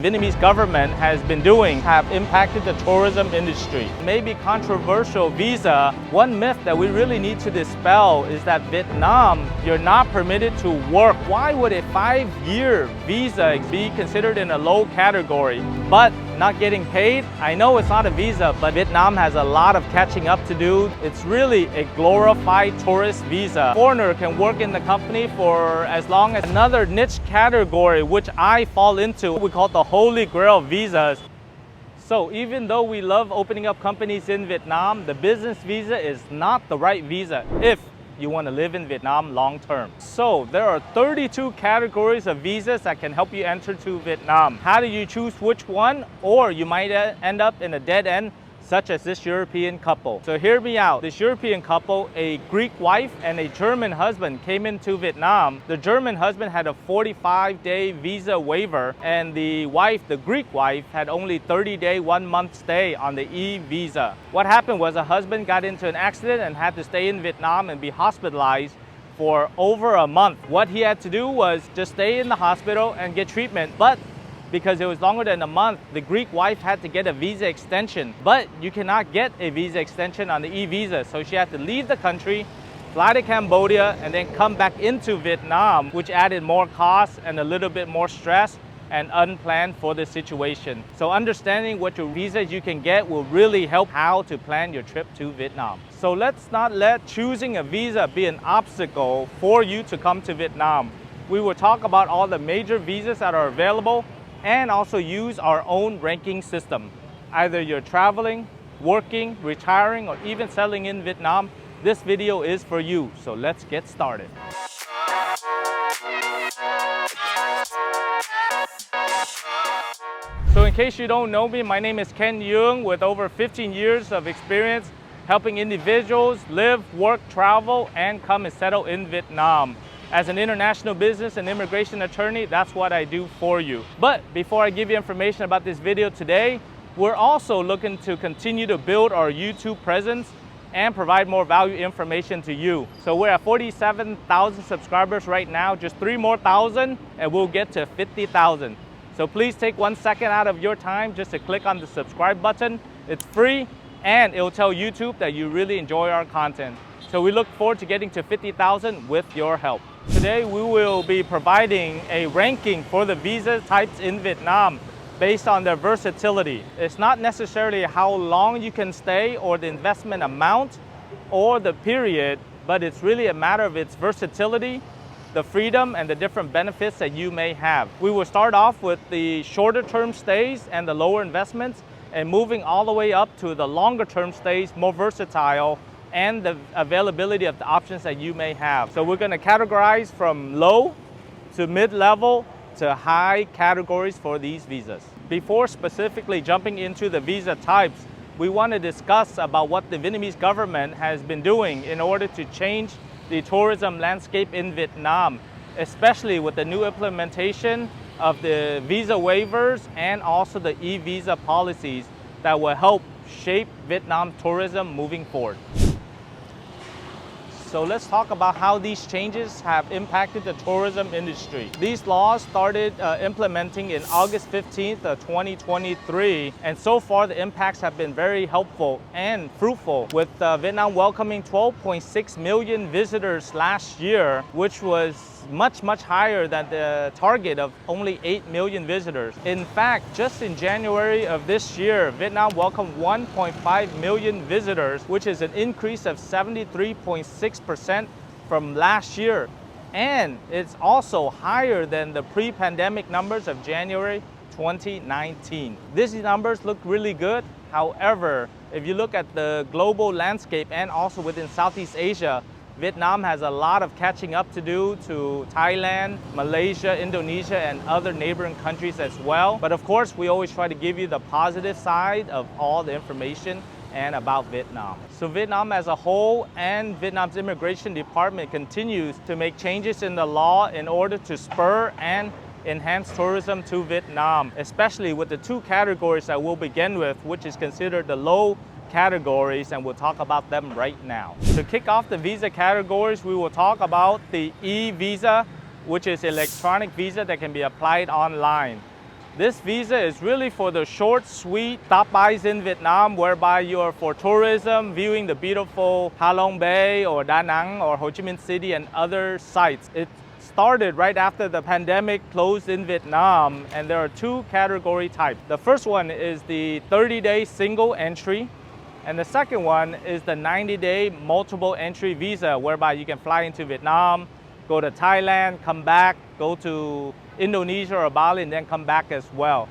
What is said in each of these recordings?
Vietnamese government has been doing have impacted the tourism industry. Maybe controversial visa. One myth that we really need to dispel is that Vietnam, you're not permitted to work. Why would a 5-year visa be considered in a low category, but not getting paid? I know it's not a visa, but Vietnam has a lot of catching up to do. It's really a glorified tourist visa. Foreigner can work in the company for as long as another niche category, which I fall into. We call it the Holy Grail visas. So even though we love opening up companies in Vietnam, the business visa is not the right visa if you want to live in Vietnam long term. So there are 32 categories of visas that can help you enter to Vietnam. How do you choose which one? Or you might end up in a dead end, such as this European couple. So hear me out. This European couple, a Greek wife and a German husband, came into Vietnam. The German husband had a 45-day visa waiver, and the wife, the Greek wife, had only 30-day, 1-month stay on the e-visa. What happened was a husband got into an accident and had to stay in Vietnam and be hospitalized for over a month. What he had to do was just stay in the hospital and get treatment, but because it was longer than a month, the Greek wife had to get a visa extension. But you cannot get a visa extension on the e-visa, so she had to leave the country, fly to Cambodia, and then come back into Vietnam, which added more costs and a little bit more stress and unplanned for the situation. So understanding what your visas you can get will really help how to plan your trip to Vietnam. So let's not let choosing a visa be an obstacle for you to come to Vietnam. We will talk about all the major visas that are available and also use our own ranking system. Either you're traveling, working, retiring, or even settling in Vietnam, this video is for you. So let's get started. So in case you don't know me, my name is Ken Duong with over 15 years of experience helping individuals live, work, travel, and come and settle in Vietnam. As an international business and immigration attorney, that's what I do for you. But before I give you information about this video today, we're also looking to continue to build our YouTube presence and provide more value information to you. So we're at 47,000 subscribers right now, just 3 more thousand, and we'll get to 50,000. So please take 1 second out of your time just to click on the subscribe button. It's free, and it'll tell YouTube that you really enjoy our content. So we look forward to getting to 50,000 with your help. Today we will be providing a ranking for the visa types in Vietnam based on their versatility. It's not necessarily how long you can stay or the investment amount or the period, but it's really a matter of its versatility, the freedom, and the different benefits that you may have. We will start off with the shorter term stays and the lower investments, and moving all the way up to the longer term stays, more versatile, and the availability of the options that you may have. So we're going to categorize from low to mid-level to high categories for these visas. Before specifically jumping into the visa types, we want to discuss about what the Vietnamese government has been doing in order to change the tourism landscape in Vietnam, especially with the new implementation of the visa waivers and also the e-visa policies that will help shape Vietnam tourism moving forward. So let's talk about how these changes have impacted the tourism industry. These laws started implementing in August 15th of 2023, and so far the impacts have been very helpful and fruitful, with Vietnam welcoming 12.6 million visitors last year, which was much higher than the target of only 8 million visitors. In fact, just in January of this year, Vietnam welcomed 1.5 million visitors, which is an increase of 73.6% from last year. And it's also higher than the pre-pandemic numbers of January 2019. These numbers look really good. However, if you look at the global landscape and also within Southeast Asia, Vietnam has a lot of catching up to do to Thailand, Malaysia, Indonesia, and other neighboring countries as well. But of course, we always try to give you the positive side of all the information and about Vietnam. So Vietnam as a whole and Vietnam's immigration department continues to make changes in the law in order to spur and enhance tourism to Vietnam, especially with the 2 categories that we'll begin with, which is considered the low categories, and we'll talk about them right now. To kick off the visa categories, we will talk about the e-visa, which is electronic visa that can be applied online. This visa is really for the short, sweet stop-bys in Vietnam, whereby you are for tourism, viewing the beautiful Ha Long Bay or Da Nang or Ho Chi Minh City and other sites. It started right after the pandemic closed in Vietnam, and there are two category types. The first one is the 30-day single entry, and the second one is the 90-day multiple entry visa, whereby you can fly into Vietnam, go to Thailand, come back, go to Indonesia or Bali, and then come back as well.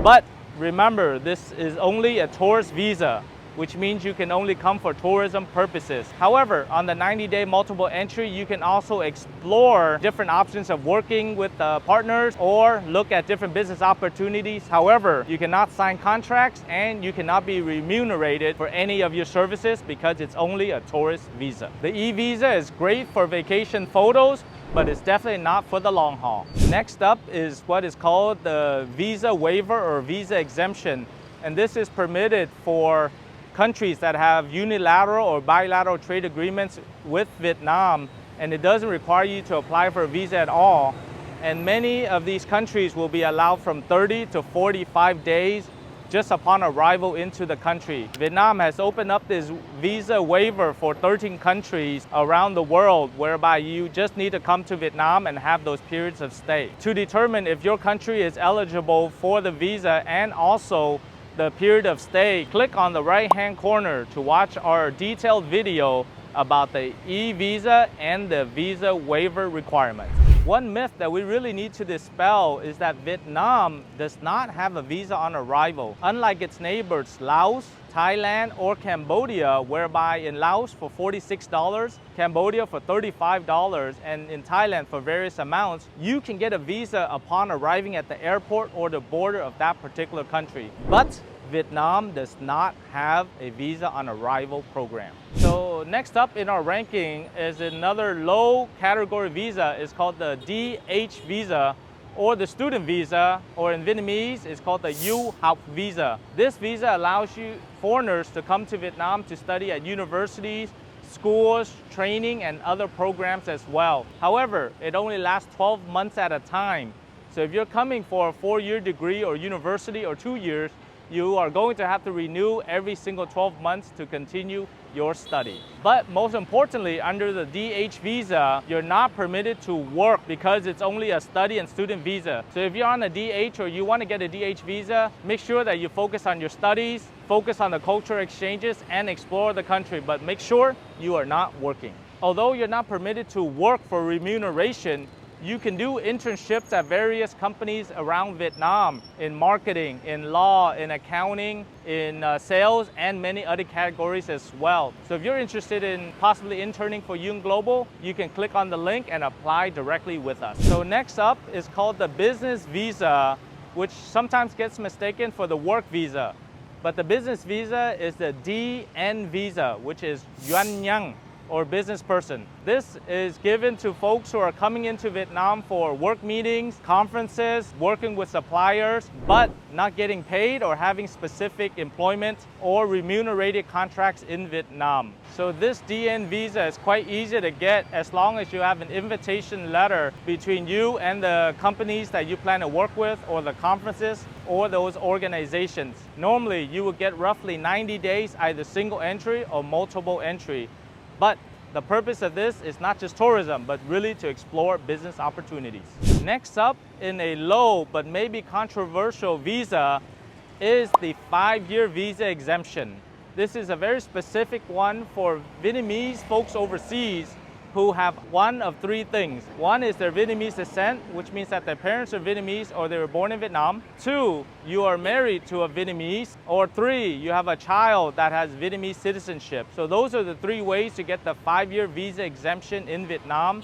But remember, this is only a tourist visa, which means you can only come for tourism purposes. However, on the 90-day multiple entry, you can also explore different options of working with partners or look at different business opportunities. However, you cannot sign contracts and you cannot be remunerated for any of your services because it's only a tourist visa. The e-visa is great for vacation photos, but it's definitely not for the long haul. Next up is what is called the visa waiver or visa exemption. And this is permitted for countries that have unilateral or bilateral trade agreements with Vietnam, and it doesn't require you to apply for a visa at all. And many of these countries will be allowed from 30 to 45 days just upon arrival into the country. Vietnam has opened up this visa waiver for 13 countries around the world, whereby you just need to come to Vietnam and have those periods of stay. To determine if your country is eligible for the visa and also the period of stay, click on the right-hand corner to watch our detailed video about the e-visa and the visa waiver requirements. One myth that we really need to dispel is that Vietnam does not have a visa on arrival. Unlike its neighbors Laos, Thailand, or Cambodia, whereby in Laos for $46, Cambodia for $35, and in Thailand for various amounts, you can get a visa upon arriving at the airport or the border of that particular country. But Vietnam does not have a visa on arrival program. So next up in our ranking is another low category visa. It's called the DH visa, or the student visa, or in Vietnamese it's called the Du học visa. This visa allows you foreigners to come to Vietnam to study at universities, schools, training, and other programs as well. However, it only lasts 12 months at a time. So if you're coming for a 4-year degree or university or 2 years, you are going to have to renew every single 12 months to continue your study. But most importantly, under the DH visa, you're not permitted to work because it's only a study and student visa. So if you're on a DH or you want to get a DH visa, make sure that you focus on your studies, focus on the cultural exchanges, and explore the country, but make sure you are not working. Although you're not permitted to work for remuneration, you can do internships at various companies around Vietnam in marketing, in law, in accounting, in sales, and many other categories as well. So if you're interested in possibly interning for Yung Global, you can click on the link and apply directly with us. So next up is called the business visa, which sometimes gets mistaken for the work visa. But the business visa is the DN visa, which is Yuan Nhang, or business person. This is given to folks who are coming into Vietnam for work meetings, conferences, working with suppliers, but not getting paid or having specific employment or remunerated contracts in Vietnam. So this DN visa is quite easy to get as long as you have an invitation letter between you and the companies that you plan to work with, or the conferences, or those organizations. Normally, you will get roughly 90 days, either single entry or multiple entry. But the purpose of this is not just tourism, but really to explore business opportunities. Next up in a low but maybe controversial visa is the 5-year visa exemption. This is a very specific one for Vietnamese folks overseas who have one of 3 things. One is their Vietnamese descent, which means that their parents are Vietnamese or they were born in Vietnam. 2, you are married to a Vietnamese. Or 3, you have a child that has Vietnamese citizenship. So those are the 3 ways to get the 5-year visa exemption in Vietnam.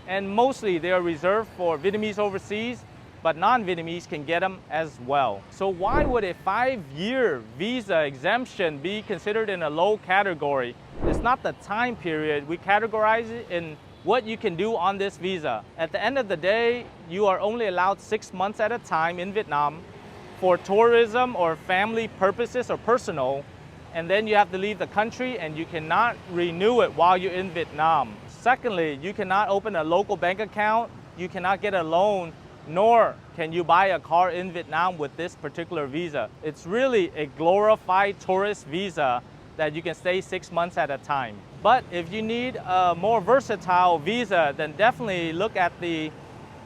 And mostly they are reserved for Vietnamese overseas, but non-Vietnamese can get them as well. So why would a 5-year visa exemption be considered in a low category? It's not the time period. We categorize it in what you can do on this visa. At the end of the day, you are only allowed 6 months at a time in Vietnam for tourism or family purposes or personal, and then you have to leave the country and you cannot renew it while you're in Vietnam. Secondly, you cannot open a local bank account, you cannot get a loan nor can you buy a car in Vietnam with this particular visa. It's really a glorified tourist visa that you can stay 6 months at a time. But if you need a more versatile visa, then definitely look at the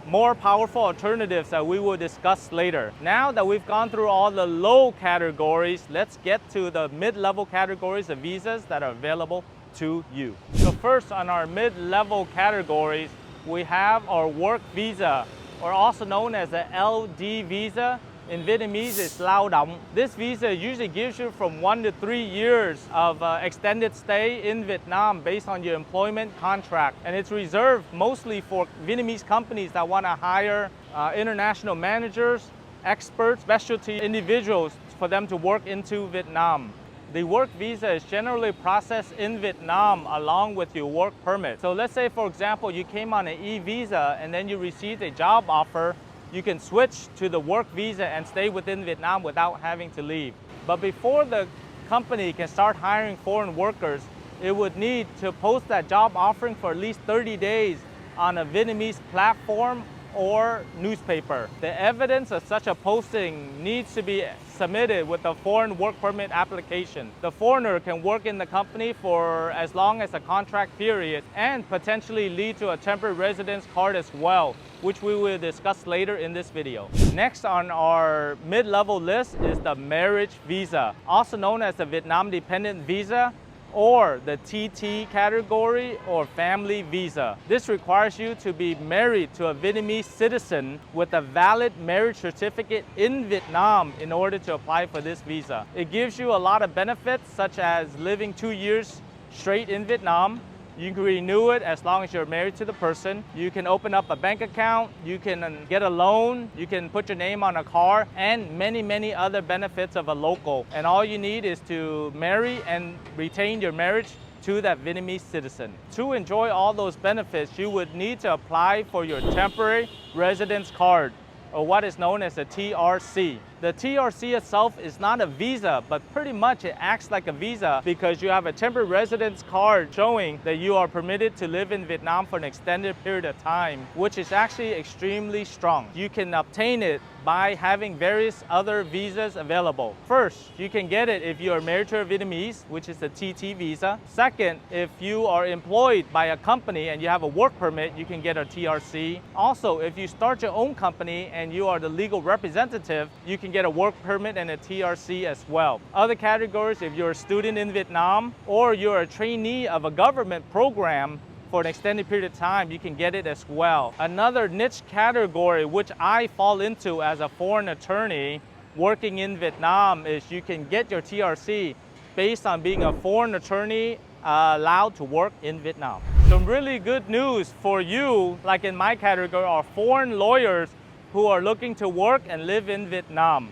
more powerful alternatives that we will discuss later. Now that we've gone through all the low categories, let's get to the mid-level categories of visas that are available to you. So first, on our mid-level categories, we have our work visa, or also known as the LD visa. In Vietnamese, it's Lao Động. This visa usually gives you from 1 to 3 years of extended stay in Vietnam based on your employment contract. And it's reserved mostly for Vietnamese companies that want to hire international managers, experts, specialty individuals for them to work into Vietnam. The work visa is generally processed in Vietnam along with your work permit. So let's say, for example, you came on an e-visa and then you received a job offer. You can switch to the work visa and stay within Vietnam without having to leave. But before the company can start hiring foreign workers, it would need to post that job offering for at least 30 days on a Vietnamese platform or newspaper. The evidence of such a posting needs to be submitted with a foreign work permit application. The foreigner can work in the company for as long as a contract period and potentially lead to a temporary residence card as well, which we will discuss later in this video. Next on our mid-level list is the marriage visa, also known as the Vietnam Dependent Visa, or the TT category or family visa. This requires you to be married to a Vietnamese citizen with a valid marriage certificate in Vietnam in order to apply for this visa. It gives you a lot of benefits, such as living 2 years straight in Vietnam. You can renew it as long as you're married to the person. You can open up a bank account, you can get a loan, you can put your name on a car, and many other benefits of a local. And all you need is to marry and retain your marriage to that Vietnamese citizen. To enjoy all those benefits, you would need to apply for your temporary residence card, or what is known as a TRC. The TRC itself is not a visa, but pretty much it acts like a visa because you have a temporary residence card showing that you are permitted to live in Vietnam for an extended period of time, which is actually extremely strong. You can obtain it by having various other visas available. First, you can get it if you are married to a Vietnamese, which is the TT visa. Second, if you are employed by a company and you have a work permit, you can get a TRC. Also, if you start your own company and you are the legal representative, you can get a work permit and a TRC as well. Other categories, if you're a student in Vietnam or you're a trainee of a government program for an extended period of time, you can get it as well. Another niche category which I fall into as a foreign attorney working in Vietnam is you can get your TRC based on being a foreign attorney allowed to work in Vietnam. Some really good news for you, like in my category, are foreign lawyers who are looking to work and live in Vietnam.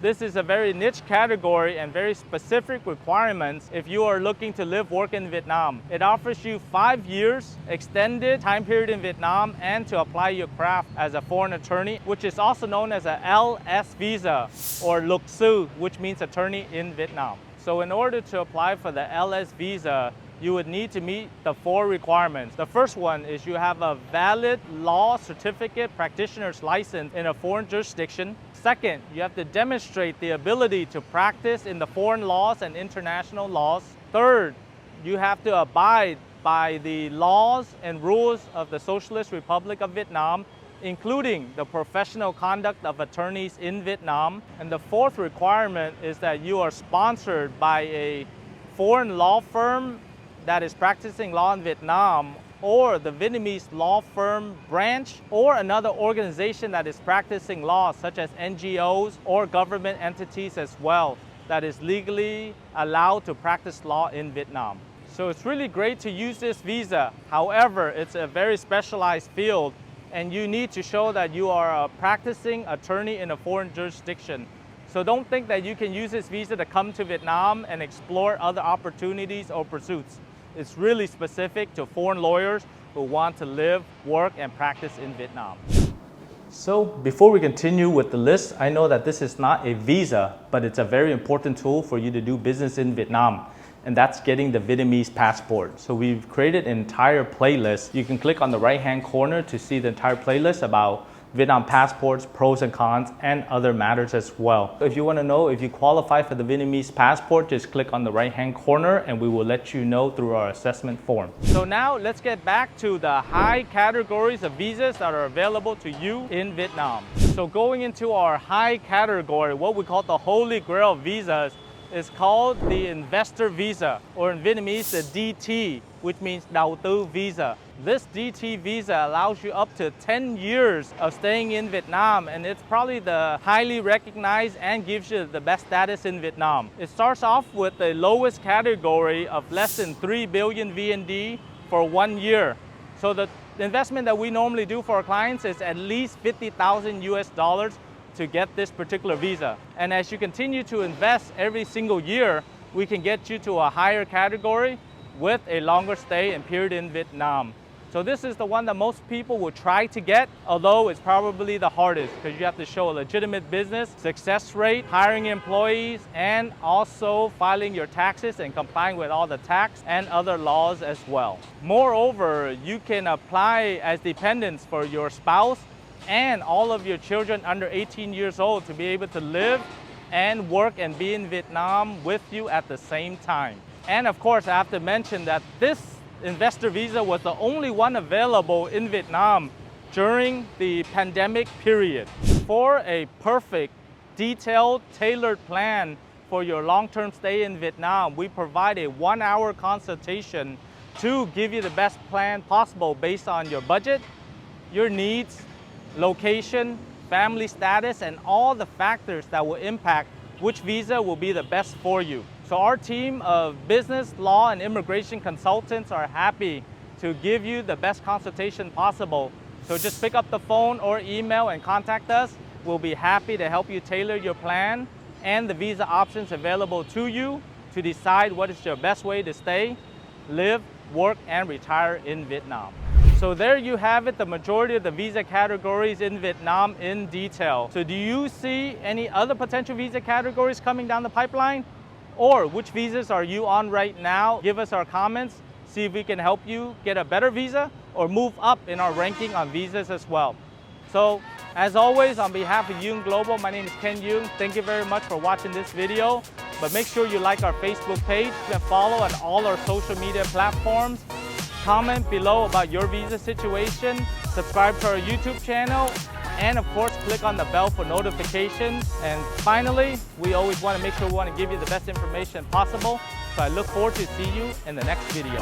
This is a very niche category and very specific requirements if you are looking to live, work in Vietnam. It offers you 5 years extended time period in Vietnam and to apply your craft as a foreign attorney, which is also known as a LS visa or Luật sư, which means attorney in Vietnam. So in order to apply for the LS visa, you would need to meet the 4 requirements. The first one is you have a valid law certificate practitioner's license in a foreign jurisdiction. Second, you have to demonstrate the ability to practice in the foreign laws and international laws. Third, you have to abide by the laws and rules of the Socialist Republic of Vietnam, including the professional conduct of attorneys in Vietnam. And the fourth requirement is that you are sponsored by a foreign law firm that is practicing law in Vietnam, or the Vietnamese law firm branch, or another organization that is practicing law, such as NGOs or government entities as well, that is legally allowed to practice law in Vietnam. So it's really great to use this visa. However, it's a very specialized field, and you need to show that you are a practicing attorney in a foreign jurisdiction. So don't think that you can use this visa to come to Vietnam and explore other opportunities or pursuits. It's really specific to foreign lawyers who want to live, work, and practice in Vietnam. So before we continue with the list, I know that this is not a visa, but it's a very important tool for you to do business in Vietnam, and that's getting the Vietnamese passport. So we've created an entire playlist. You can click on the right-hand corner to see the entire playlist about Vietnam passports, pros and cons, and other matters as well. If you want to know if you qualify for the Vietnamese passport, just click on the right-hand corner and we will let you know through our assessment form. So now let's get back to the high categories of visas that are available to you in Vietnam. So going into our high category, what we call the Holy Grail visas, is called the investor visa, or in Vietnamese, the DT, which means Đầu tư visa. This DT visa allows you up to 10 years of staying in Vietnam, and it's probably the highly recognized and gives you the best status in Vietnam. It starts off with the lowest category of less than 3 billion VND for 1 year. So the investment that we normally do for our clients is at least 50,000 US dollars to get this particular visa. And as you continue to invest every single year, we can get you to a higher category with a longer stay and period in Vietnam. So this is the one that most people will try to get, although it's probably the hardest because you have to show a legitimate business, success rate, hiring employees, and also filing your taxes and complying with all the tax and other laws as well. Moreover, you can apply as dependents for your spouse and all of your children under 18 years old to be able to live and work and be in Vietnam with you at the same time. And of course, I have to mention that this investor visa was the only one available in Vietnam during the pandemic period. For a perfect, detailed, tailored plan for your long-term stay in Vietnam, we provide a 1-hour consultation to give you the best plan possible based on your budget, your needs, location, family status, and all the factors that will impact which visa will be the best for you. So our team of business, law, and immigration consultants are happy to give you the best consultation possible. So just pick up the phone or email and contact us. We'll be happy to help you tailor your plan and the visa options available to you to decide what is your best way to stay, live, work, and retire in Vietnam. So there you have it, the majority of the visa categories in Vietnam in detail. So do you see any other potential visa categories coming down the pipeline? Or which visas are you on right now? Give us our comments, see if we can help you get a better visa or move up in our ranking on visas as well. So as always, on behalf of Duong Global, my name is Ken Duong. Thank you very much for watching this video. But make sure you like our Facebook page and follow on all our social media platforms. Comment below about your visa situation, subscribe to our YouTube channel, and of course, click on the bell for notifications. And finally, we always want to make sure we want to give you the best information possible. So I look forward to see you in the next video.